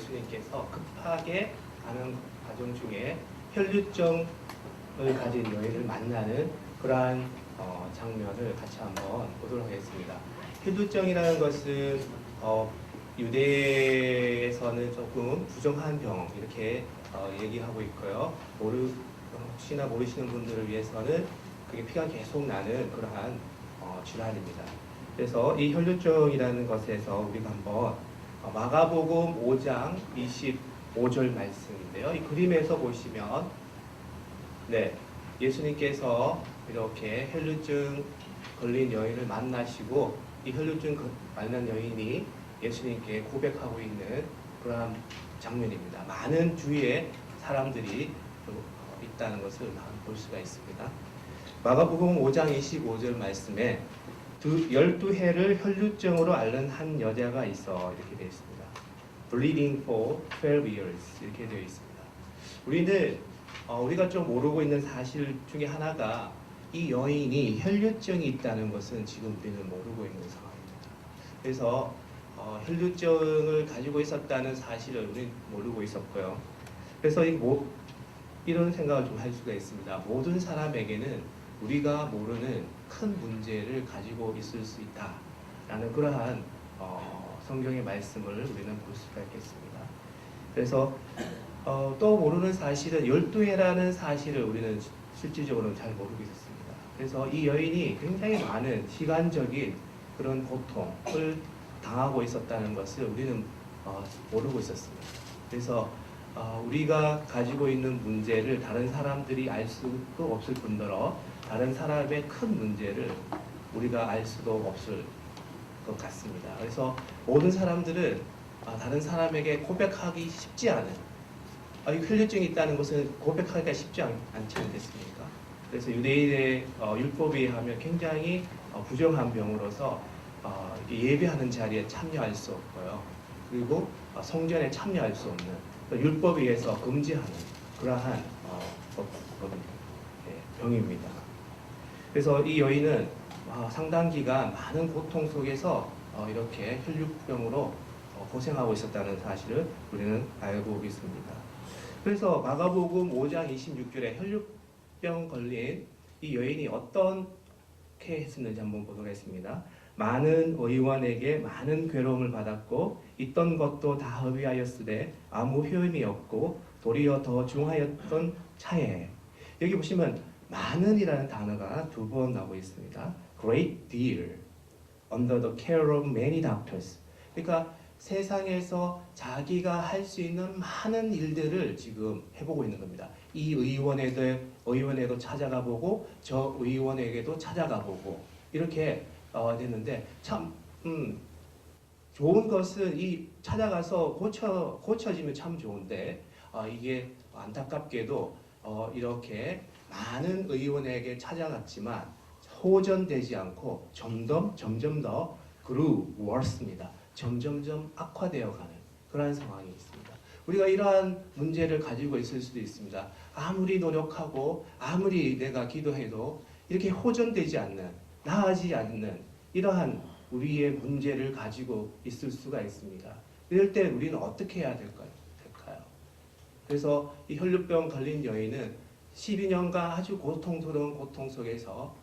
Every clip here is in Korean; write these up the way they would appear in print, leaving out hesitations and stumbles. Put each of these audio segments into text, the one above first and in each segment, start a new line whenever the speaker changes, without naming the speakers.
예수님께서 급하게 가는 과정 중에 혈류증을 가진 여인을 만나는 그러한 장면을 같이 한번 보도록 하겠습니다. 혈류증이라는 것은 유대에서는 조금 부정한 병 이렇게 얘기하고 있고요. 혹시나 모르시는 분들을 위해서는 그게 피가 계속 나는 그러한 질환입니다. 그래서 이 혈류증이라는 것에서 우리가 한번 마가복음 5장 25절 말씀인데요. 이 그림에서 보시면 예수님께서 이렇게 혈류증 걸린 여인을 만나시고 이 혈류증 만난 여인이 예수님께 고백하고 있는 그러한 장면입니다. 많은 주위에 사람들이 있다는 것을 볼 수가 있습니다. 마가복음 5장 25절 말씀에 12해를 혈류증으로 앓는 한 여자가 있어 이렇게 되어 있습니다. Bleeding for 12 years 이렇게 되어 있습니다. 우리가 좀 모르고 있는 사실 중에 하나가 이 여인이 혈류증이 있다는 것은 지금 우리는 모르고 있는 상황입니다. 그래서 혈류증을 가지고 있었다는 사실을 우리는 모르고 있었고요. 그래서 이런 생각을 좀 할 수가 있습니다. 모든 사람에게는 우리가 모르는 큰 문제를 가지고 있을 수 있다라는 그러한 성경의 말씀을 우리는 볼 수가 있겠습니다. 그래서 또 모르는 사실은 12해라는 사실을 우리는 실질적으로는 잘 모르고 있었습니다. 그래서 이 여인이 굉장히 많은 시간적인 그런 고통을 당하고 있었다는 것을 우리는 모르고 있었습니다. 그래서 우리가 가지고 있는 문제를 다른 사람들이 알 수도 없을 뿐더러 다른 사람의 큰 문제를 우리가 알 수도 없을 것 같습니다. 그래서 모든 사람들은 다른 사람에게 고백하기 쉽지 않은 혈류증이 있다는 것은 고백하기가 쉽지 않지 않겠습니까? 그래서 유대인의 율법에 의하면 굉장히 부정한 병으로서 예배하는 자리에 참여할 수 없고요. 그리고 성전에 참여할 수 없는 율법에 의해서 금지하는 그러한 병입니다. 그래서 이 여인은 상당 기간 많은 고통 속에서 이렇게 혈류병으로 고생하고 있었다는 사실을 우리는 알고 있습니다. 그래서 마가복음 5장 26절에 혈류병 걸린 이 여인이 어떻게 했었는지 한번 보도록 하겠습니다. 많은 의원에게 많은 괴로움을 받았고 있던 것도 다 허비하였으되 아무 효임이 없고 도리어 더 중하였던 차에 여기 보시면 많은이라는 단어가 2번 나오고 있습니다. Great deal under the care of many doctors. 그러니까 세상에서 자기가 할 수 있는 많은 일들을 지금 해보고 있는 겁니다. 이 의원에도 찾아가 보고 저 의원에게도 찾아가 보고 이렇게 됐는데 참 좋은 것은 이 찾아가서 고쳐지면 참 좋은데 이게 안타깝게도 이렇게 많은 의원에게 찾아갔지만 호전되지 않고 점점 더 grew worse입니다. 점점점 악화되어 가는 그러한 상황이 있습니다. 우리가 이러한 문제를 가지고 있을 수도 있습니다. 아무리 노력하고 아무리 내가 기도해도 이렇게 호전되지 않는, 나아지지 않는 이러한 우리의 문제를 가지고 있을 수가 있습니다. 이럴 때 우리는 어떻게 해야 될까요? 그래서 이 혈류병 걸린 여인은 12년간 아주 고통스러운 고통 속에서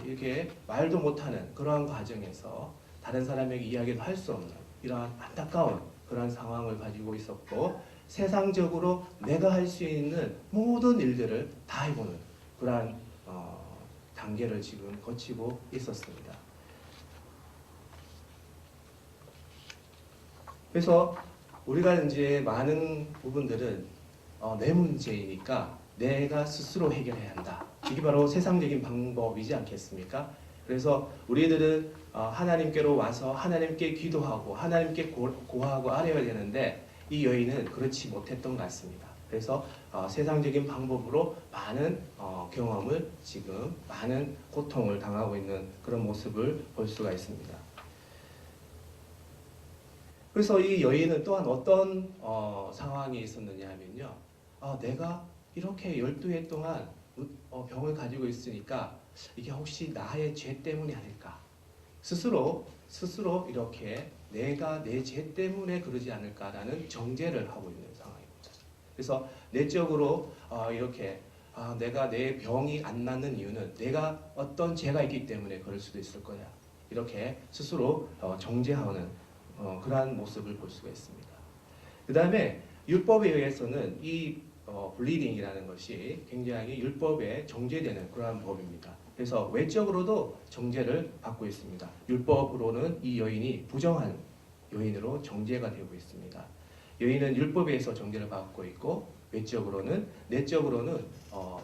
이렇게 말도 못하는 그러한 과정에서 다른 사람에게 이야기도 할 수 없는 이러한 안타까운 그러한 상황을 가지고 있었고 세상적으로 내가 할 수 있는 모든 일들을 다 해보는 그러한 단계를 지금 거치고 있었습니다. 그래서 우리가 이제 많은 부분들은 내 문제이니까 내가 스스로 해결해야 한다. 이게 바로 세상적인 방법이지 않겠습니까? 그래서 우리들은 하나님께로 와서 하나님께 기도하고 하나님께 고하고 아뢰어야 되는데 이 여인은 그렇지 못했던 것 같습니다. 그래서 세상적인 방법으로 많은 경험을 지금 많은 고통을 당하고 있는 그런 모습을 볼 수가 있습니다. 그래서 이 여인은 또한 어떤 상황이 있었느냐 하면요. 내가 이렇게 12해 동안 병을 가지고 있으니까 이게 혹시 나의 죄 때문이 아닐까? 스스로 이렇게 내가 내 죄 때문에 그러지 않을까라는 정죄를 하고 있는 상황입니다. 그래서 내적으로 이렇게 내가 내 병이 안 낫는 이유는 내가 어떤 죄가 있기 때문에 그럴 수도 있을 거야. 이렇게 스스로 정죄하는 그러한 모습을 볼 수가 있습니다. 그 다음에 율법에 의해서는 이 블리딩이라는 것이 굉장히 율법에 정죄되는 그러한 법입니다. 그래서 외적으로도 정죄를 받고 있습니다. 율법으로는 이 여인이 부정한 여인으로 정죄가 되고 있습니다. 여인은 율법에 의해서 정죄를 받고 있고 외적으로는 내적으로는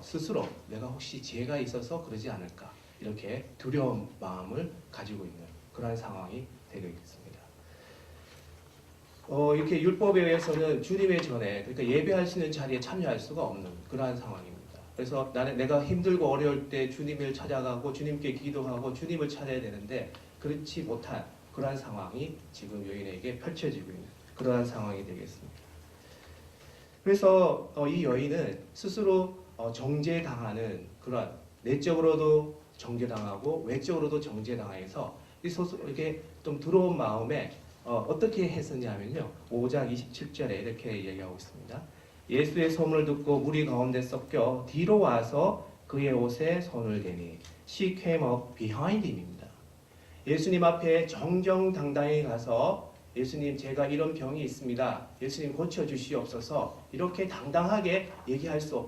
스스로 내가 혹시 죄가 있어서 그러지 않을까 이렇게 두려운 마음을 가지고 있는 그러한 상황이 되고 있습니다. 이렇게 율법에 의해서는 주님의 전에 그러니까 예배할 수 있는 자리에 참여할 수가 없는 그러한 상황입니다. 그래서 내가 힘들고 어려울 때 주님을 찾아가고 주님께 기도하고 주님을 찾아야 되는데 그렇지 못한 그러한 상황이 지금 여인에게 펼쳐지고 있는 그러한 상황이 되겠습니다. 그래서 이 여인은 스스로 정죄당하는 그러한 내적으로도 정죄당하고 외적으로도 정죄당해서 이게 좀 두려운 마음에 어떻게 했었냐면요. 5장 27절에 이렇게 얘기하고 있습니다. 예수의 소문을 듣고 무리 가운데 섞여 뒤로 와서 그의 옷에 손을 대니 She came up behind him입니다. 예수님 앞에 정정당당히 가서 예수님 제가 이런 병이 있습니다. 예수님 고쳐주시옵소서 이렇게 당당하게 얘기할 수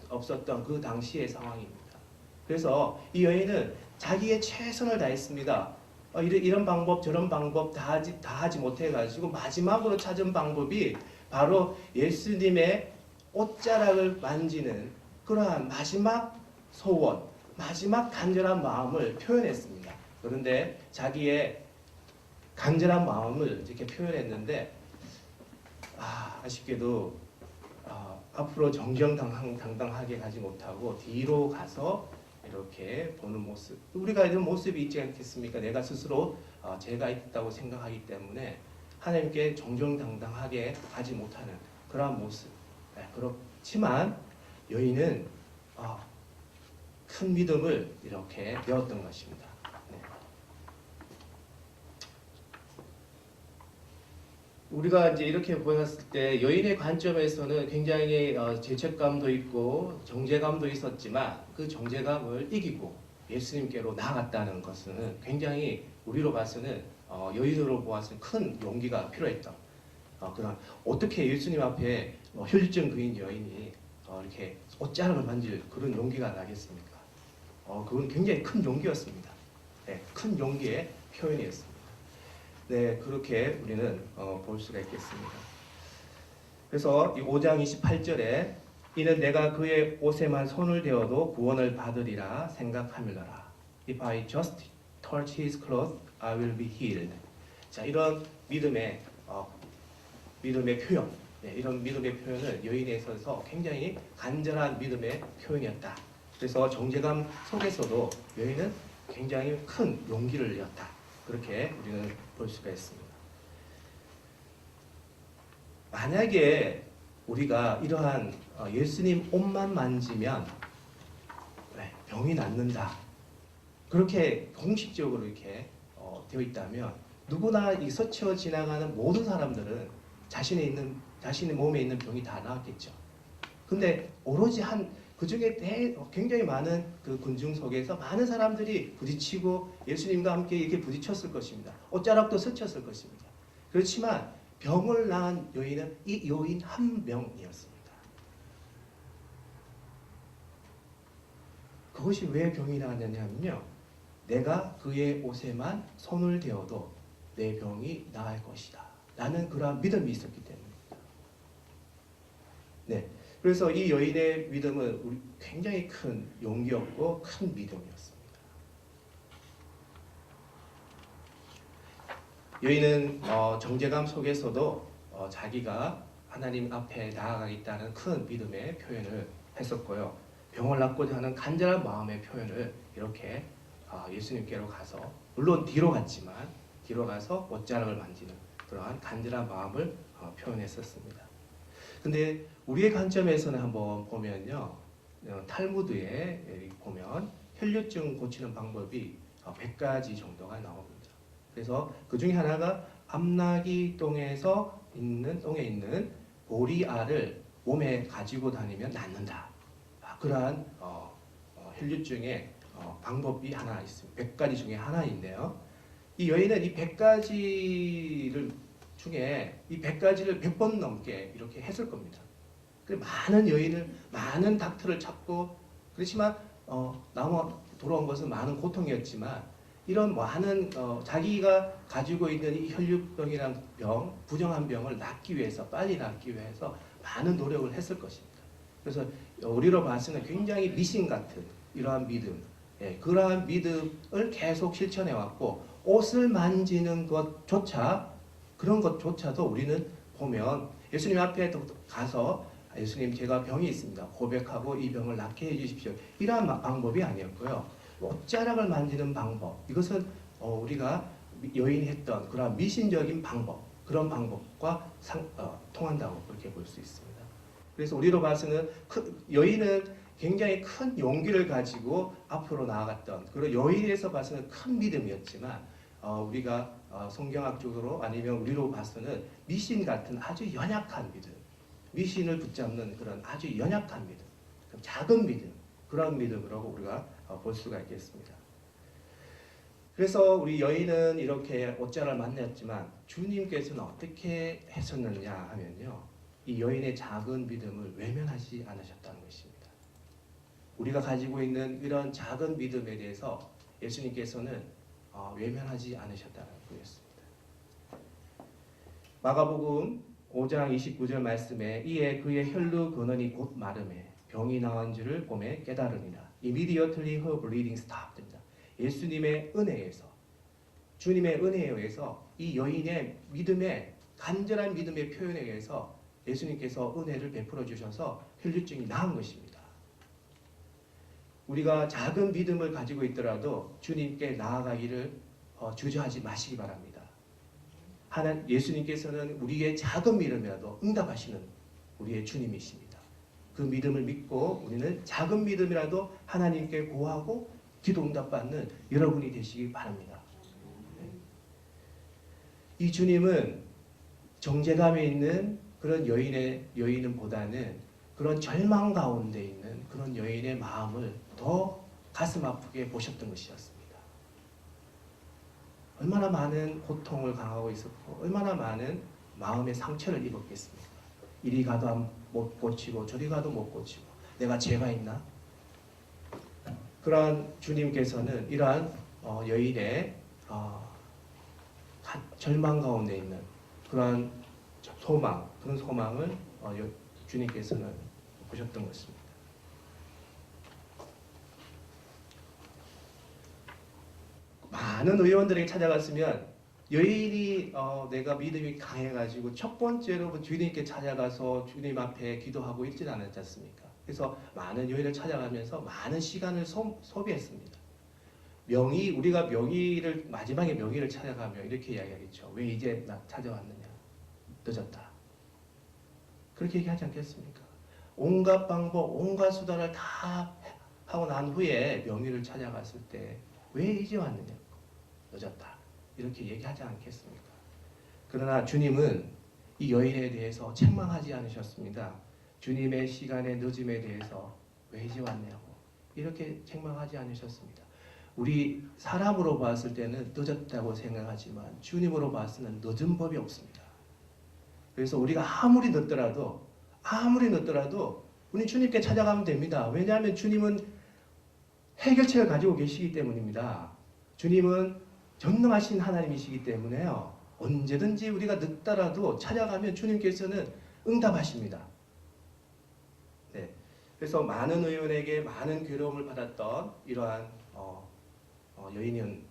없었던 그 당시의 상황입니다. 그래서 이 여인은 자기의 최선을 다했습니다. 이런 방법 저런 방법 다 하지 못해가지고 마지막으로 찾은 방법이 바로 예수님의 옷자락을 만지는 그러한 마지막 소원, 마지막 간절한 마음을 표현했습니다. 그런데 자기의 간절한 마음을 이렇게 표현했는데 아쉽게도 앞으로 정정당당하게 가지 못하고 뒤로 가서 이렇게 보는 모습, 우리가 이런 모습이 있지 않겠습니까? 내가 스스로 죄가 있다고 생각하기 때문에 하나님께 정정당당하게 가지 못하는 그러한 모습. 그렇지만 여인은 큰 믿음을 이렇게 배웠던 것입니다. 네. 우리가 이제 이렇게 보았을 때 여인의 관점에서는 굉장히 죄책감도 있고 정죄감도 있었지만 그 정죄감을 이기고 예수님께로 나아갔다는 것은 굉장히 우리로 봐서는 여인으로 보아서는 큰 용기가 필요했다. 그런 어떻게 예수님 앞에 혈증 그인 여인이 이렇게 옷자락을 만질 그런 용기가 나겠습니까? 그건 굉장히 큰 용기였습니다. 네, 큰 용기의 표현이었습니다. 네, 그렇게 우리는 볼 수가 있겠습니다. 그래서 이 5장 28절에 이는 내가 그의 옷에만 손을 대어도 구원을 받으리라 생각하밀러라. If I just touch his clothes, I will be healed. 자, 이런 믿음의 표현, 이런 믿음의 표현은 여인에 있어서 굉장히 간절한 믿음의 표현이었다. 그래서 정죄감 속에서도 여인은 굉장히 큰 용기를 냈다. 그렇게 우리는 볼 수가 있습니다. 만약에 우리가 이러한 예수님 옷만 만지면 병이 낫는다. 그렇게 공식적으로 이렇게 되어 있다면 누구나 이 스쳐 지나가는 모든 사람들은 자신의 몸에 있는 병이 다 나았겠죠. 근데 오로지 그 중에 굉장히 많은 그 군중 속에서 많은 사람들이 부딪히고 예수님과 함께 이렇게 부딪혔을 것입니다. 옷자락도 스쳤을 것입니다. 그렇지만 병을 낳은 여인은 이 여인 한 명이었습니다. 그것이 왜 병이 나았느냐면요. 내가 그의 옷에만 손을 대어도 내 병이 나을 것이다. 라는 그러한 믿음이 있었기 때문입니다. 네. 그래서 이 여인의 믿음은 굉장히 큰 용기였고 큰 믿음이었습니다. 여인은 정죄감 속에서도 자기가 하나님 앞에 나아가겠다는 큰 믿음의 표현을 했었고요. 병을 낫고자 하는 간절한 마음의 표현을 이렇게 예수님께로 가서 물론 뒤로 갔지만 뒤로 가서 옷자락을 만지는 그러한 간절한 마음을 표현했었습니다. 근데 우리의 관점에서는 한번 보면요. 탈무드에 보면 혈류증 고치는 방법이 100가지 정도가 나옵니다. 그래서 그 중에 하나가 암나기 똥에 있는 보리알을 몸에 가지고 다니면 낫는다. 그러한 혈류증의 방법이 하나 있습니다. 100가지 중에 하나인데요. 이 여인은 이 100가지를 중에 이 100가지를 100번 넘게 이렇게 했을 겁니다. 많은 여인을, 많은 닥터를 찾고, 그렇지만 돌아온 것은 많은 고통이었지만, 이런 많은 자기가 가지고 있는 이 혈류병이란 병, 부정한 병을 낫기 위해서, 빨리 낫기 위해서 많은 노력을 했을 것입니다. 그래서 우리로 봤을 때는 굉장히 미신 같은 이러한 믿음, 그러한 믿음을 계속 실천해 왔고, 옷을 만지는 것조차, 그런 것조차도 우리는 보면 예수님 앞에 가서 예수님, 제가 병이 있습니다. 고백하고 이 병을 낫게 해주십시오. 이러한 방법이 아니었고요. 옷자락을 만지는 방법, 이것은 우리가 여인이 했던 그런 미신적인 방법, 그런 방법과 통한다고 그렇게 볼 수 있습니다. 그래서 우리로 봐서는 여인은 굉장히 큰 용기를 가지고 앞으로 나아갔던, 그런 여인에서 봐서는 큰 믿음이었지만, 우리가 성경학적으로 아니면 우리로 봐서는 미신 같은 아주 연약한 믿음, 미신을 붙잡는 그런 아주 연약한 믿음, 작은 믿음, 그런 믿음으로 우리가 볼 수가 있겠습니다. 그래서 우리 여인은 이렇게 옷자락을 만났지만 주님께서는 어떻게 하셨느냐 하면요, 이 여인의 작은 믿음을 외면하지 않으셨다는 것입니다. 우리가 가지고 있는 이런 작은 믿음에 대해서 예수님께서는 외면하지 않으셨다는 것입니다. 마가복음 5장 29절 말씀에 이에 그의 혈루 근원이 곧 마름에 병이 나은 줄을 보매 깨달으니라. Immediately her bleeding stopped. 예수님의 은혜에서, 주님의 은혜에 의해서 이 여인의 믿음의, 간절한 믿음의 표현에 의해서 예수님께서 은혜를 베풀어 주셔서 혈류증이 나은 것입니다. 우리가 작은 믿음을 가지고 있더라도 주님께 나아가기를 주저하지 마시기 바랍니다. 예수님께서는 우리의 작은 믿음이라도 응답하시는 우리의 주님이십니다. 그 믿음을 믿고 우리는 작은 믿음이라도 하나님께 구하고 기도 응답받는 여러분이 되시기 바랍니다. 이 주님은 정죄감에 있는 그런 여인보다는 그런 절망 가운데 있는 그런 여인의 마음을 더 가슴 아프게 보셨던 것이었습니다. 얼마나 많은 고통을 당하고 있었고 얼마나 많은 마음의 상처를 입었겠습니까? 이리 가도 못 고치고 저리 가도 못 고치고 내가 죄가 있나? 그러한 주님께서는 이러한 여인의 절망 가운데 있는 그러한 소망, 그런 소망을 주님께서는 보셨던 것입니다. 많은 의원들에게 찾아갔으면 여인이 내가 믿음이 강해가지고 첫 번째로 주님께 찾아가서 주님 앞에 기도하고 있지 않았지 않습니까? 그래서 많은 여인을 찾아가면서 많은 시간을 소비했습니다. 우리가 마지막에 명의를 찾아가며 이렇게 이야기하겠죠. 왜 이제 나 찾아왔느냐? 늦었다. 그렇게 얘기하지 않겠습니까? 온갖 방법, 온갖 수단을 다 하고 난 후에 명의를 찾아갔을 때 왜 이제 왔느냐? 늦었다. 이렇게 얘기하지 않겠습니까? 그러나 주님은 이 여인에 대해서 책망하지 않으셨습니다. 주님의 시간의 늦음에 대해서 왜 이제 왔냐고 이렇게 책망하지 않으셨습니다. 우리 사람으로 봤을 때는 늦었다고 생각하지만 주님으로 봤을 때는 늦은 법이 없습니다. 그래서 우리가 아무리 늦더라도 우리 주님께 찾아가면 됩니다. 왜냐하면 주님은 해결책을 가지고 계시기 때문입니다. 주님은 전능하신 하나님이시기 때문에요. 언제든지 우리가 늦더라도 찾아가면 주님께서는 응답하십니다. 네. 그래서 많은 의원에게 많은 괴로움을 받았던 이러한 여인은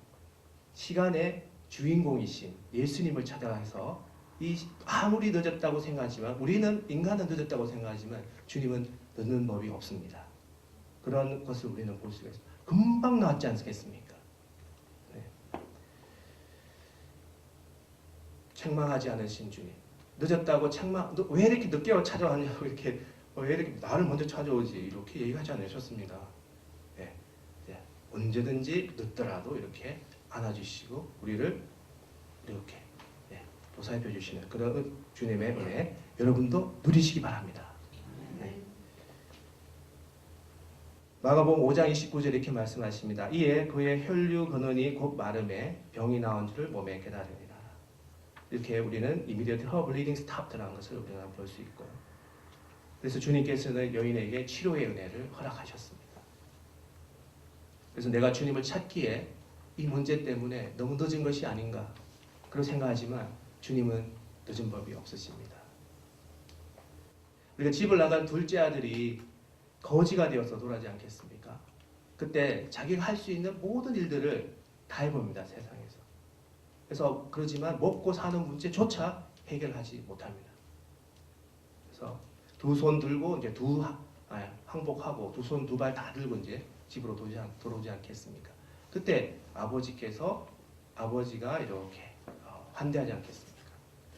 시간의 주인공이신 예수님을 찾아가서 아무리 늦었다고 생각하지만 우리는 인간은 늦었다고 생각하지만 주님은 늦는 법이 없습니다. 그런 것을 우리는 볼 수가 있습니다. 금방 나왔지 않겠습니까? 네. 책망하지 않으신 주님. 늦었다고 왜 이렇게 늦게 찾아왔냐고 이렇게 왜 이렇게 나를 먼저 찾아오지 이렇게 얘기하지 않으셨습니다. 네. 네. 언제든지 늦더라도 이렇게 안아주시고 우리를 이렇게 보살펴 주시는 그런 주님의 은혜 여러분도 누리시기 바랍니다. 네. 마가복음 5장 29절 이렇게 말씀하십니다. 이에 그의 혈류 근원이 곧 마름에 병이 나온 줄을 몸에 깨달으리라. 이렇게 우리는 immediate her bleeding stopped라는 것을 우리가 볼 수 있고요. 그래서 주님께서는 여인에게 치료의 은혜를 허락하셨습니다. 그래서 내가 주님을 찾기에 이 문제 때문에 너무 늦은 것이 아닌가 그렇게 생각하지만 주님은 늦은 법이 없으십니다. 우리가 집을 나간 둘째 아들이 거지가 되어서 돌아가지 않겠습니까? 그때 자기가 할 수 있는 모든 일들을 다 해봅니다. 세상에서. 그래서 그러지만 먹고 사는 문제조차 해결하지 못합니다. 그래서 두 손 들고 이제 항복하고 두 손 두 발 다 들고 이제 집으로 들어오지 않겠습니까? 그때 아버지가 이렇게 환대하지 않겠습니까?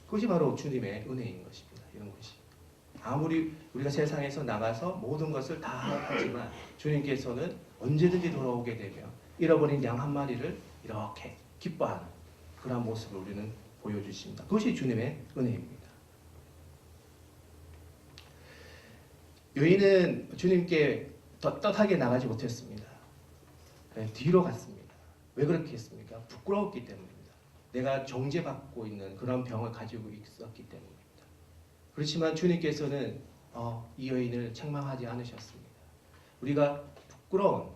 그것이 바로 주님의 은혜인 것입니다. 이런 것이. 아무리 우리가 세상에서 나가서 모든 것을 다 하지만 주님께서는 언제든지 돌아오게 되며 잃어버린 양 한 마리를 이렇게 기뻐하는 그런 모습을 우리는 보여주십니다. 그것이 주님의 은혜입니다. 여인은 주님께 떳떳하게 나가지 못했습니다. 뒤로 갔습니다. 왜 그렇게 했습니까? 부끄러웠기 때문입니다. 내가 정죄받고 있는 그런 병을 가지고 있었기 때문입니다. 그렇지만 주님께서는 이 여인을 책망하지 않으셨습니다. 우리가 부끄러운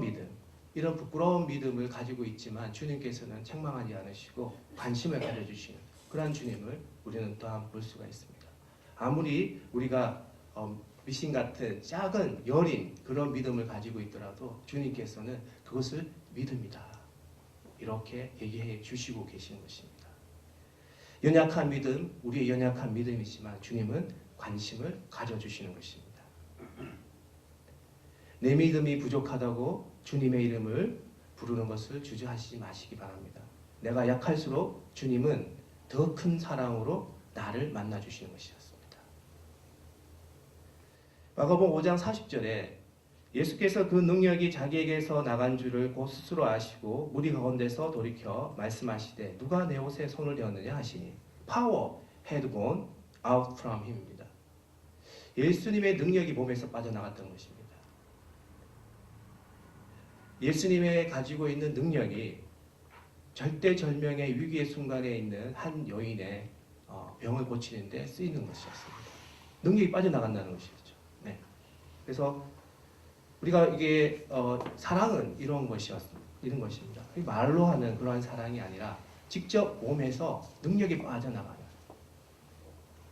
믿음, 이런 부끄러운 믿음을 가지고 있지만 주님께서는 책망하지 않으시고 관심을 가져주시는 그러한 주님을 우리는 또한 볼 수가 있습니다. 아무리 우리가 미신 같은 작은 여린 그런 믿음을 가지고 있더라도 주님께서는 그것을 믿음이다. 이렇게 얘기해 주시고 계신 것입니다. 연약한 믿음, 우리의 연약한 믿음이지만 주님은 관심을 가져주시는 것입니다. 내 믿음이 부족하다고 주님의 이름을 부르는 것을 주저하시지 마시기 바랍니다. 내가 약할수록 주님은 더 큰 사랑으로 나를 만나주시는 것이었습니다. 마가복음 5장 40절에 예수께서 그 능력이 자기에게서 나간 줄을 곧 스스로 아시고 무리 가운데서 돌이켜 말씀하시되 누가 내 옷에 손을 대었느냐 하시니 Power had gone out from him입니다. 예수님의 능력이 몸에서 빠져나갔던 것입니다. 예수님의 가지고 있는 능력이 절대절명의 위기의 순간에 있는 한 여인의 병을 고치는 데 쓰이는 것이었습니다. 능력이 빠져나간다는 것이었죠. 네. 그래서 우리가 이게 사랑은 이런 것입니다. 말로 하는 그러한 사랑이 아니라 직접 몸에서 능력이 빠져나가는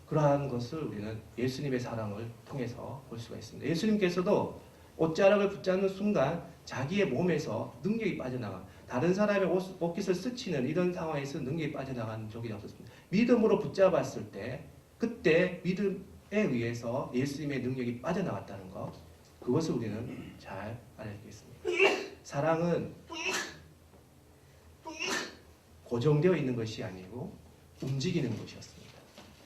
그러한 것을 우리는 예수님의 사랑을 통해서 볼 수가 있습니다. 예수님께서도 옷자락을 붙잡는 순간 자기의 몸에서 능력이 빠져나가 다른 사람의 옷깃을 스치는 이런 상황에서 능력이 빠져나가는 적이 없었습니다. 믿음으로 붙잡았을 때 그때 믿음에 의해서 예수님의 능력이 빠져나갔다는 것 그것을 우리는 잘 알아야겠습니다. 사랑은 고정되어 있는 것이 아니고 움직이는 것이었습니다.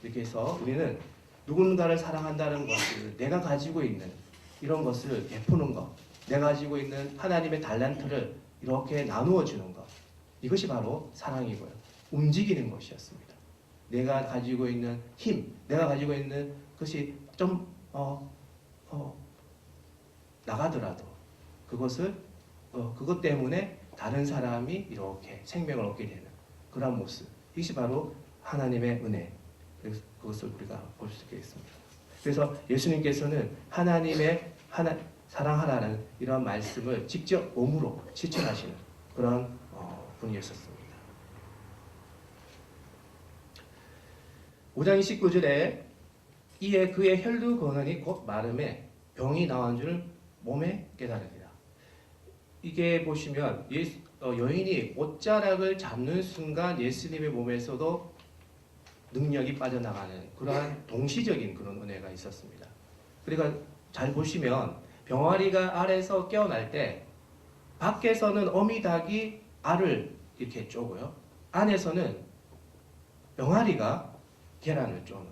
이렇게 해서 우리는 누군가를 사랑한다는 것을 내가 가지고 있는 이런 것을 베푸는 것, 내가 가지고 있는 하나님의 달란트를 이렇게 나누어 주는 것, 이것이 바로 사랑이고요. 움직이는 것이었습니다. 내가 가지고 있는 힘, 내가 가지고 있는 것이 좀 나가더라도 그것을 그것 때문에 다른 사람이 이렇게 생명을 얻게 되는 그런 모습, 이것이 바로 하나님의 은혜. 그래서 그것을 우리가 볼 수 있겠습니다. 그래서 예수님께서는 하나님의 사랑하라는 이런 말씀을 직접 몸으로 실천하시는 그런 분이었습니다. 5장 29절에 이에 그의 혈류 근원이 곧 마름에 병이 나온 줄 몸에 깨달으리라. 이게 보시면 여인이 옷자락을 잡는 순간 예수님의 몸에서도 능력이 빠져나가는 그러한 동시적인 그런 은혜가 있었습니다. 그러니까 잘 보시면 병아리가 알에서 깨어날 때 밖에서는 어미닭이 알을 이렇게 쪼고요. 안에서는 병아리가 계란을 쪼는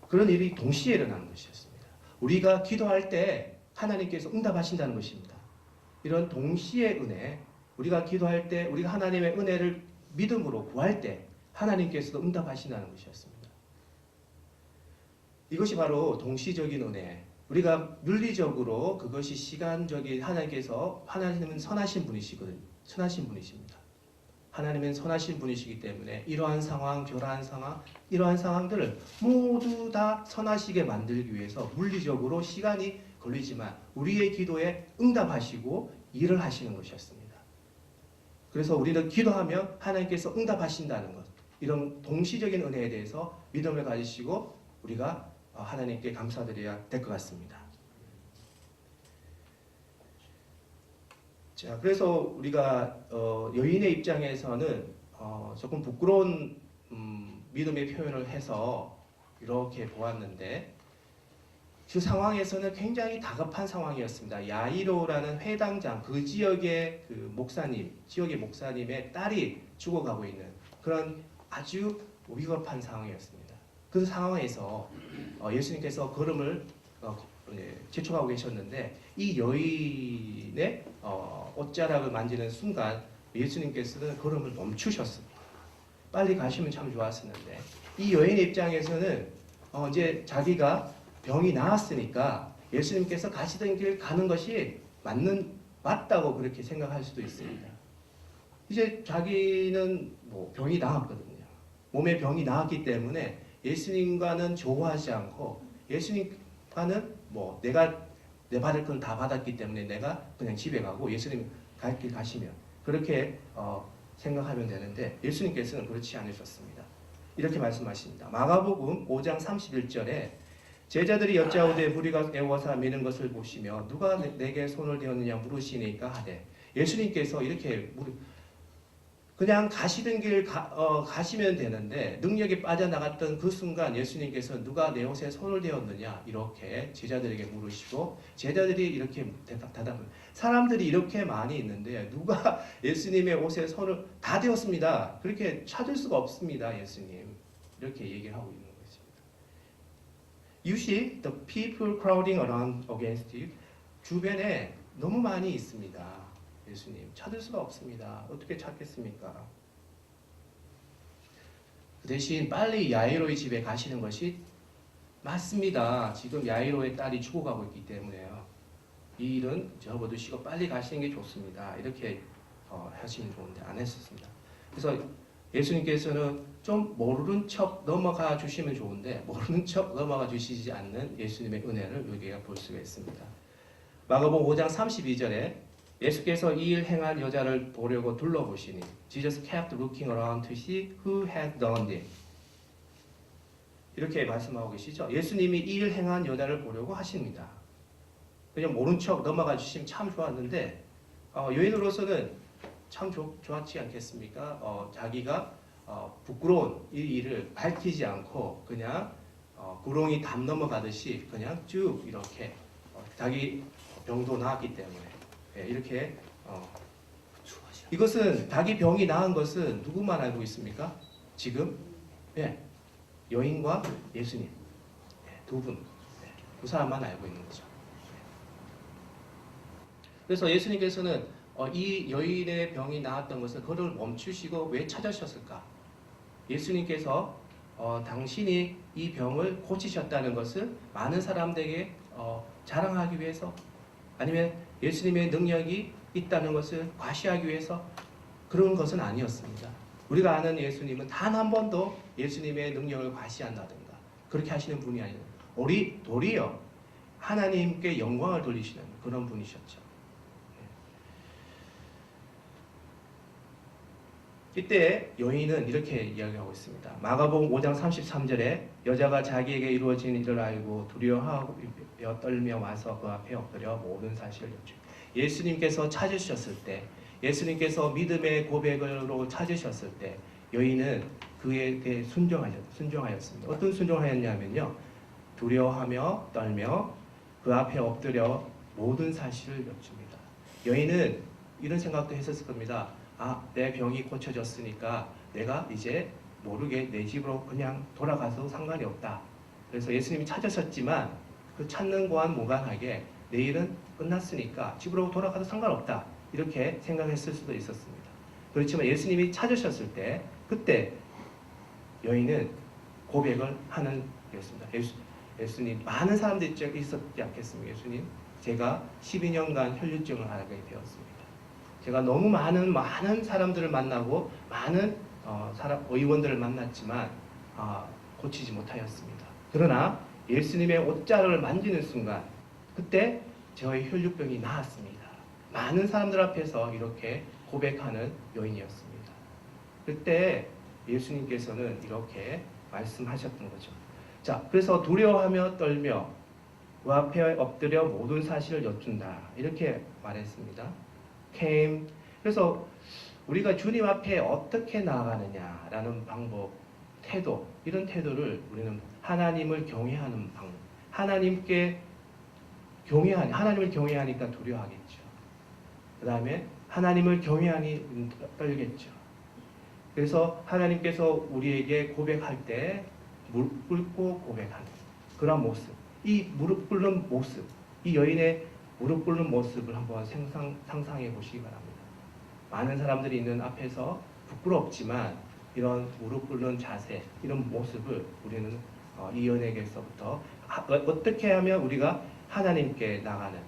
그런 일이 동시에 일어나는 것이었습니다. 우리가 기도할 때 하나님께서 응답하신다는 것입니다. 이런 동시의 은혜, 우리가 기도할 때 우리가 하나님의 은혜를 믿음으로 구할 때 하나님께서도 응답하신다는 것이었습니다. 이것이 바로 동시적인 은혜. 우리가 물리적으로 그것이 시간적인 하나님은 선하신 분이시거든요. 선하신 분이십니다. 하나님은 선하신 분이시기 때문에 이러한 상황, 저러한 상황, 이러한 상황들을 모두 다 선하시게 만들기 위해서 물리적으로 시간이 걸리지만 우리의 기도에 응답하시고 일을 하시는 것이었습니다. 그래서 우리는 기도하면 하나님께서 응답하신다는 것, 이런 동시적인 은혜에 대해서 믿음을 가지시고 우리가 하나님께 감사드려야 될 것 같습니다. 자, 그래서 우리가 여인의 입장에서는 조금 부끄러운 믿음의 표현을 해서 이렇게 보았는데 그 상황에서는 굉장히 다급한 상황이었습니다. 야이로라는 회당장, 그 지역의 지역의 목사님의 딸이 죽어가고 있는 그런 아주 위급한 상황이었습니다. 그 상황에서 예수님께서 걸음을 재촉하고 계셨는데 이 여인의 옷자락을 만지는 순간 예수님께서는 걸음을 멈추셨습니다. 빨리 가시면 참 좋았었는데 이 여인의 입장에서는 이제 자기가 병이 나았으니까 예수님께서 가시던 길 가는 것이 맞다고 그렇게 생각할 수도 있습니다. 이제 자기는 병이 나았거든요. 몸에 병이 나았기 때문에 예수님과는 조화하지 않고 예수님과는 내가 내 받을 건 다 받았기 때문에 내가 그냥 집에 가고 예수님 갈 길 가시면 그렇게 생각하면 되는데 예수님께서는 그렇지 않으셨습니다. 이렇게 말씀하십니다. 마가복음 5장 31절에 제자들이 여짜오되 무리가 애워서 미는 것을 보시며 누가 내게 손을 대었느냐 물으시니까 하되 예수님께서 이렇게 그냥 가시던 길 가시면 되는데 능력이 빠져나갔던 그 순간 예수님께서 누가 내 옷에 손을 대었느냐 이렇게 제자들에게 물으시고 제자들이 이렇게 대답을 사람들이 이렇게 많이 있는데 누가 예수님의 옷에 손을 다 대었습니다. 그렇게 찾을 수가 없습니다. 예수님 이렇게 얘기를 하고 있는 것입니다. You see the people crowding around against you. 주변에 너무 많이 있습니다. 예수님 찾을 수가 없습니다. 어떻게 찾겠습니까? 그 대신 빨리 야이로의 집에 가시는 것이 맞습니다. 지금 야이로의 딸이 죽어가고 있기 때문에요. 이 일은 접어두시고 빨리 가시는 게 좋습니다. 이렇게 하시면 좋은데 안 했었습니다. 그래서 예수님께서는 좀 모르는 척 넘어가 주시면 좋은데 모르는 척 넘어가 주시지 않는 예수님의 은혜를 우리가 볼 수가 있습니다. 마가복음 5장 32절에 예수께서 이 일 행한 여자를 보려고 둘러보시니 Jesus kept looking around to see who had done it. 이렇게 말씀하고 계시죠. 예수님이 이 일 행한 여자를 보려고 하십니다. 그냥 모른 척 넘어가 주시면 참 좋았는데 여인으로서는 참 좋았지 않겠습니까? 자기가 부끄러운 이 일을 밝히지 않고 그냥 구렁이 담 넘어가듯이 그냥 쭉 이렇게 자기 병도 나았기 때문에 이렇게 이것은 자기 병이 나은 것은 누구만 알고 있습니까? 지금 여인과 예수님 두 분, 두 사람만 알고 있는 거죠. 그래서 예수님께서는 이 여인의 병이 나았던 것을 그를 멈추시고 왜 찾으셨을까? 예수님께서 당신이 이 병을 고치셨다는 것을 많은 사람들에게 자랑하기 위해서 아니면 예수님의 능력이 있다는 것을 과시하기 위해서 그런 것은 아니었습니다. 우리가 아는 예수님은 단 한 번도 예수님의 능력을 과시한다든가 그렇게 하시는 분이 아니라 도리어 하나님께 영광을 돌리시는 그런 분이셨죠. 이때 여인은 이렇게 이야기하고 있습니다. 마가복음 5장 33절에 여자가 자기에게 이루어진 일을 알고 두려워하고 떨며 와서 그 앞에 엎드려 모든 사실을 여쭈고 예수님께서 찾으셨을 때 예수님께서 믿음의 고백으로 찾으셨을 때 여인은 그에게 순종하였습니다. 어떤 순종하였냐면요. 두려워하며 떨며 그 앞에 엎드려 모든 사실을 여쭙니다. 여인은 이런 생각도 했었을 겁니다. 내 병이 고쳐졌으니까 내가 이제 모르게 내 집으로 그냥 돌아가서 상관이 없다. 그래서 예수님이 찾으셨지만 그 찾는 거와는 무관하게 내일은 끝났으니까 집으로 돌아가도 상관없다. 이렇게 생각했을 수도 있었습니다. 그렇지만 예수님이 찾으셨을 때 그때 여인은 고백을 하는 것이었습니다. 예수님, 많은 사람들이 있었지 않겠습니까? 예수님, 제가 12년간 혈류증을 앓게 되었습니다. 제가 너무 많은 사람들을 만나고 많은 의원들을 만났지만 고치지 못하였습니다. 그러나 예수님의 옷자락을 만지는 순간 그때 저의 혈류병이 나았습니다. 많은 사람들 앞에서 이렇게 고백하는 여인이었습니다. 그때 예수님께서는 이렇게 말씀하셨던 거죠. 자, 그래서 두려워하며 떨며 그 앞에 엎드려 모든 사실을 여쭌다. 이렇게 말했습니다. came. 그래서 우리가 주님 앞에 어떻게 나아가느냐라는 방법, 태도, 이런 태도를 우리는 하나님을 경외하는 방법. 하나님을 경외하니까 두려워하겠죠. 그 다음에 하나님을 경외하니 떨겠죠. 그래서 하나님께서 우리에게 고백할 때 무릎 꿇고 고백하는 그런 모습, 이 무릎 꿇는 모습, 이 여인의 무릎 꿇는 모습을 한번 상상해 보시기 바랍니다. 많은 사람들이 있는 앞에서 부끄럽지만 이런 무릎 꿇는 자세, 이런 모습을 우리는 이 여인에게서부터 어떻게 하면 우리가 하나님께 나가는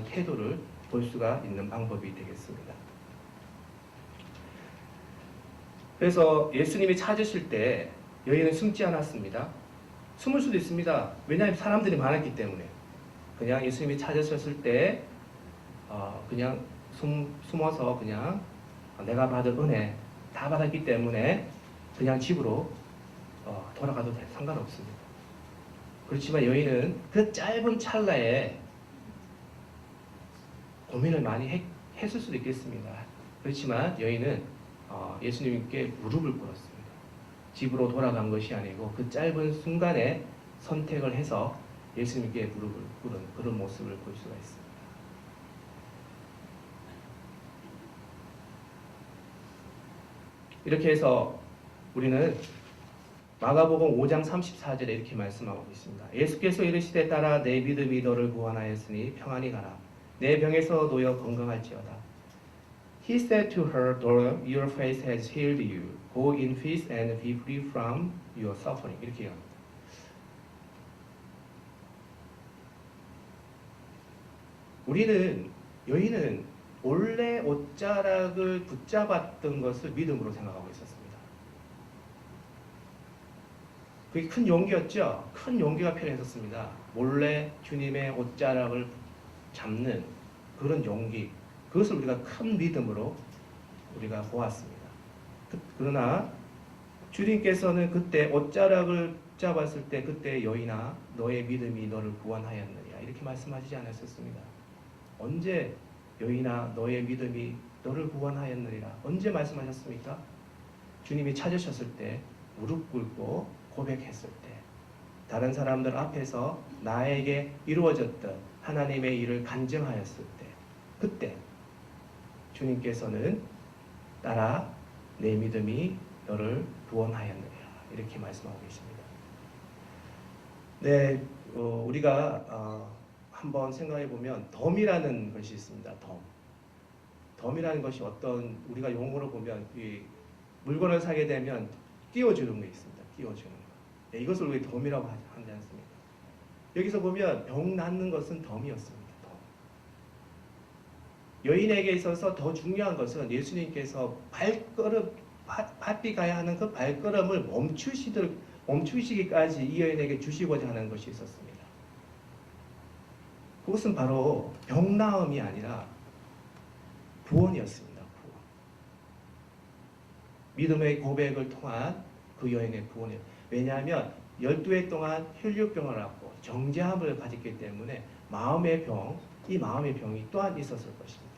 태도를 볼 수가 있는 방법이 되겠습니다. 그래서 예수님이 찾으실 때 여인은 숨지 않았습니다. 숨을 수도 있습니다. 왜냐하면 사람들이 많았기 때문에. 그냥 예수님이 찾으셨을 때 그냥 숨어서 그냥 내가 받은 은혜 다 받았기 때문에 그냥 집으로 돌아가도 상관없습니다. 그렇지만 여인은 그 짧은 찰나에 고민을 많이 했을 수도 있겠습니다. 그렇지만 여인은 예수님께 무릎을 꿇었습니다. 집으로 돌아간 것이 아니고 그 짧은 순간에 선택을 해서 예수님께 무릎을 꿇은 그런 모습을 볼 수가 있습니다. 이렇게 해서 우리는 마가복음 5장 34절에 이렇게 말씀하고 있습니다. 예수께서 이르시되 따라 내 믿음이 너를 구원하였으니 평안히 가라. 내 병에서 놓여 건강할지어다. He said to her, daughter, your faith has healed you. Go in peace and be free from your suffering. 이렇게 합니다. 여인은 원래 옷자락을 붙잡았던 것을 믿음으로 생각하고 있었습니다. 그게 큰 용기였죠? 큰 용기가 필요했었습니다. 몰래 주님의 옷자락을 잡는 그런 용기, 그것을 우리가 큰 믿음으로 우리가 보았습니다. 그러나 주님께서는 그때 옷자락을 잡았을 때 그때 여인아 너의 믿음이 너를 구원하였느냐 이렇게 말씀하시지 않았었습니다. 언제 여인아 너의 믿음이 너를 구원하였느니라 언제 말씀하셨습니까? 주님이 찾으셨을 때 무릎 꿇고 고백했을 때 다른 사람들 앞에서 나에게 이루어졌던 하나님의 일을 간증하였을 때 그때 주님께서는 따라 내 믿음이 너를 구원하였느니라 이렇게 말씀하고 계십니다. 네, 우리가 한번 생각해 보면 덤이라는 것이 있습니다. 덤이라는 것이 어떤 우리가 용어로 보면 이 물건을 사게 되면 띄워주는 게 있습니다. 띄워주는 거. 네, 이것을 우리 덤이라고 하지 않습니까? 여기서 보면 병 낫는 것은 덤이었습니다. 여인에게 있어서 더 중요한 것은 예수님께서 밭비 가야 하는 그 발걸음을 멈추시기까지 이 여인에게 주시고자 하는 것이 있었습니다. 그것은 바로 병나음이 아니라 구원이었습니다. 구원. 믿음의 고백을 통한 그 여인의 구원이에요. 왜냐하면 12해 동안 혈류병을 앓고 정죄함을 가졌기 때문에 이 마음의 병이 또한 있었을 것입니다.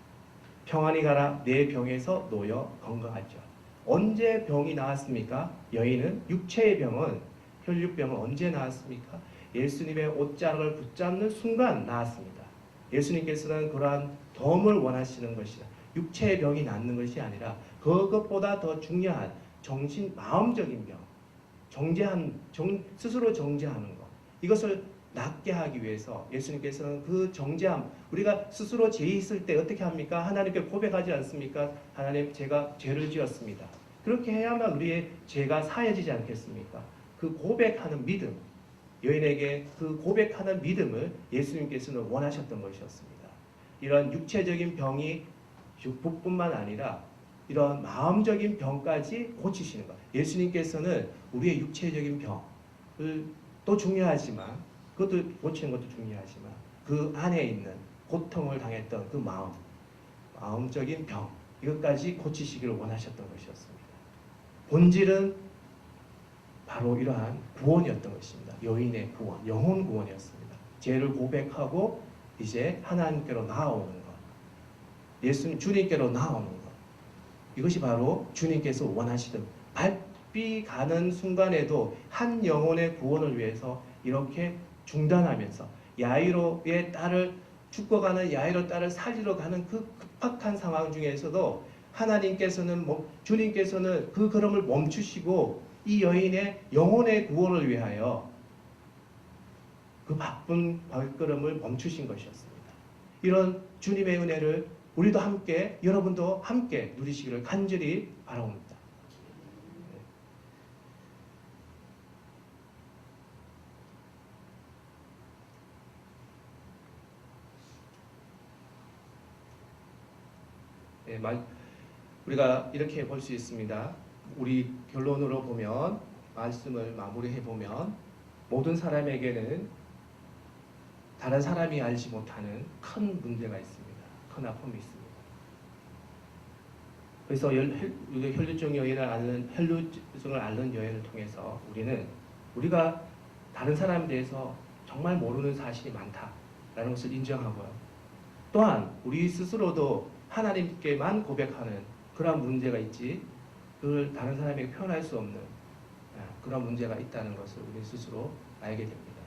평안히 가라 내 병에서 놓여 건강하죠. 언제 병이 나았습니까? 여인은 육체의 병은 혈류병은 언제 나았습니까? 예수님의 옷자락을 붙잡는 순간 나았습니다. 예수님께서는 그러한 덤을 원하시는 것이다. 육체의 병이 낫는 것이 아니라 그것보다 더 중요한 마음적인 병, 스스로 정죄하는 것, 이것을 낫게 하기 위해서 예수님께서는 그 정죄함, 우리가 스스로 죄 있을 때 어떻게 합니까? 하나님께 고백하지 않습니까? 하나님 제가 죄를 지었습니다. 그렇게 해야만 우리의 죄가 사해지지 않겠습니까? 그 고백하는 믿음, 여인에게 그 고백하는 믿음을 예수님께서는 원하셨던 것이었습니다. 이런 육체적인 병이 뿐만 아니라 이런 마음적인 병까지 고치시는 것. 예수님께서는 우리의 육체적인 병을 또 중요하지만, 그것도 고치는 것도 중요하지만, 그 안에 있는 고통을 당했던 그 마음적인 병, 이것까지 고치시기를 원하셨던 것이었습니다. 본질은 바로 이러한 구원이었던 것입니다. 여인의 구원, 영혼 구원이었습니다. 죄를 고백하고 이제 하나님께로 나아오는 것, 예수님 주님께로 나아오는 것, 이것이 바로 주님께서 원하시던, 밟히 가는 순간에도 한 영혼의 구원을 위해서 이렇게 중단하면서 야이로의 딸을, 죽어가는 야이로 딸을 살리러 가는 그 급박한 상황 중에서도 하나님께서는, 주님께서는 그 걸음을 멈추시고 이 여인의 영혼의 구원을 위하여 그 바쁜 발걸음을 멈추신 것이었습니다. 이런 주님의 은혜를 우리도 함께, 여러분도 함께 누리시기를 간절히 바라옵니다. 네, 우리가 이렇게 볼 수 있습니다. 우리 결론으로 보면, 말씀을 마무리해 보면, 모든 사람에게는 다른 사람이 알지 못하는 큰 문제가 있습니다. 큰 아픔이 있습니다. 그래서 혈루증 여인을 앓는, 혈루증을 앓는 여인을 통해서 우리가 다른 사람에 대해서 정말 모르는 사실이 많다라는 것을 인정하고요. 또한 우리 스스로도 하나님께만 고백하는 그런 문제가 있지, 그걸 다른 사람에게 표현할 수 없는 그런 문제가 있다는 것을 우리 스스로 알게 됩니다.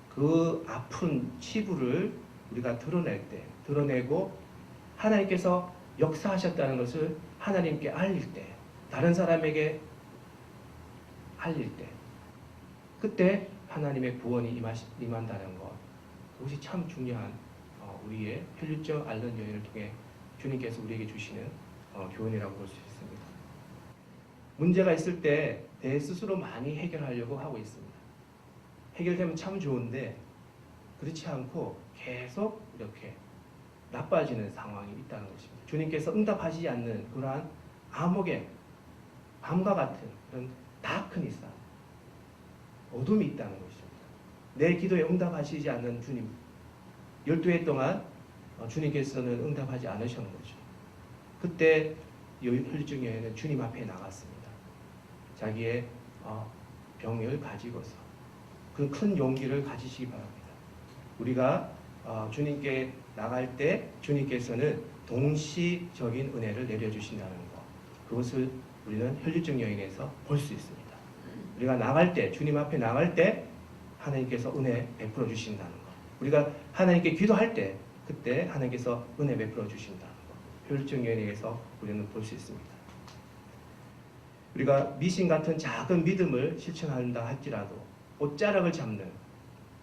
그 아픈 치부를 우리가 드러내고 하나님께서 역사하셨다는 것을 하나님께 알릴 때, 다른 사람에게 알릴 때, 그때 하나님의 구원이 임한다는 것, 그것이 참 중요한 우리의 혈루증 앓는 여인을 통해 주님께서 우리에게 주시는 교훈이라고 볼 수 있습니다. 문제가 있을 때 내 스스로 많이 해결하려고 하고 있습니다. 해결되면 참 좋은데 그렇지 않고 계속 이렇게 나빠지는 상황이 있다는 것입니다. 주님께서 응답하시지 않는 그러한 암흑의 밤과 같은 그런 다크니스, 어둠이 있다는 것입니다. 내 기도에 응답하시지 않는 주님, 12해 동안 주님께서는 응답하지 않으셨는 거죠. 그때 혈루증 여인은 주님 앞에 나갔습니다. 자기의 병을 가지고서 그 큰 용기를 가지시기 바랍니다. 우리가 주님께 나갈 때 주님께서는 동시적인 은혜를 내려주신다는 것, 그것을 우리는 혈루증 여인에서 볼 수 있습니다. 우리가 나갈 때, 주님 앞에 나갈 때 하나님께서 은혜 베풀어 주신다는 것, 우리가 하나님께 기도할 때 그때 하나님께서 은혜 베풀어 주신다는 것, 혈루증 여인에게서 우리는 볼 수 있습니다. 우리가 미신 같은 작은 믿음을 실천한다 할지라도, 옷자락을 잡는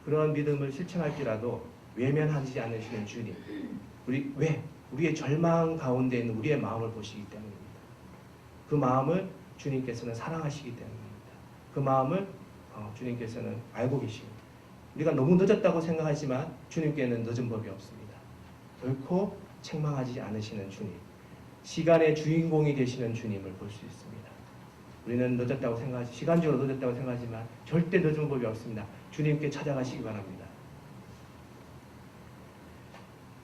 그런 믿음을 실천할지라도 외면하지 않으시는 주님, 우리의 절망 가운데 있는 우리의 마음을 보시기 때문입니다. 그 마음을 주님께서는 사랑하시기 때문입니다. 그 마음을 주님께서는 알고 계십니다. 우리가 너무 늦었다고 생각하지만 주님께는 늦은 법이 없습니다. 결코 책망하지 않으시는 주님, 시간의 주인공이 되시는 주님을 볼 수 있습니다. 우리는 늦었다고 시간적으로 늦었다고 생각하지만 절대 늦은 법이 없습니다. 주님께 찾아가시기 바랍니다.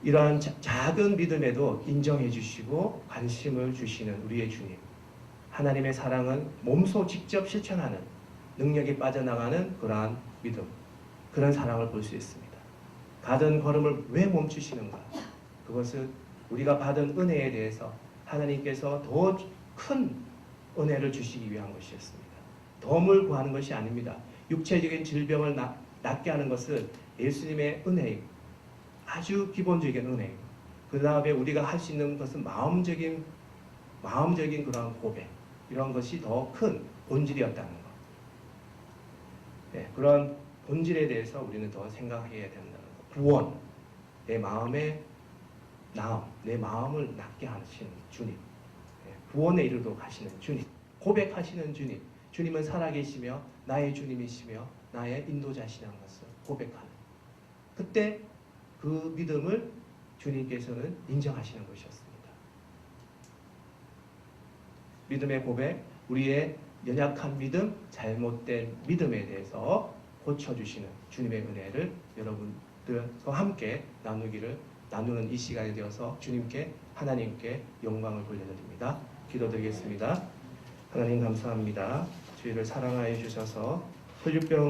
이러한 작은 믿음에도 인정해 주시고 관심을 주시는 우리의 주님, 하나님의 사랑은 몸소 직접 실천하는 능력이 빠져나가는 그러한 믿음, 그런 사랑을 볼 수 있습니다. 가던 걸음을 왜 멈추시는가? 그것은 우리가 받은 은혜에 대해서 하나님께서 더 큰 은혜를 주시기 위한 것이었습니다. 덤을 구하는 것이 아닙니다. 육체적인 질병을 낫게 하는 것은 예수님의 은혜이고 아주 기본적인 은혜이고, 그 다음에 우리가 할 수 있는 것은 마음적인 그런 고백, 이런 것이 더 큰 본질이었다는 것. 네, 그런 본질에 대해서 우리는 더 생각해야 된다는 것. 구원, 내 마음의 나음, 내 마음을 낫게 하시는 주님, 네, 구원에 이르도록 하시는 주님, 고백하시는 주님, 주님은 살아계시며 나의 주님이시며 나의 인도자시라는 것을 고백하는, 그때 그 믿음을 주님께서는 인정하시는 것이었습니다. 믿음의 고백, 우리의 연약한 믿음, 잘못된 믿음에 대해서 고쳐주시는 주님의 은혜를 여러분들과 함께 나누는 이 시간이 되어서 주님께, 하나님께 영광을 돌려드립니다. 기도드리겠습니다. 하나님 감사합니다. 저희를 사랑하여 주셔서 혈류병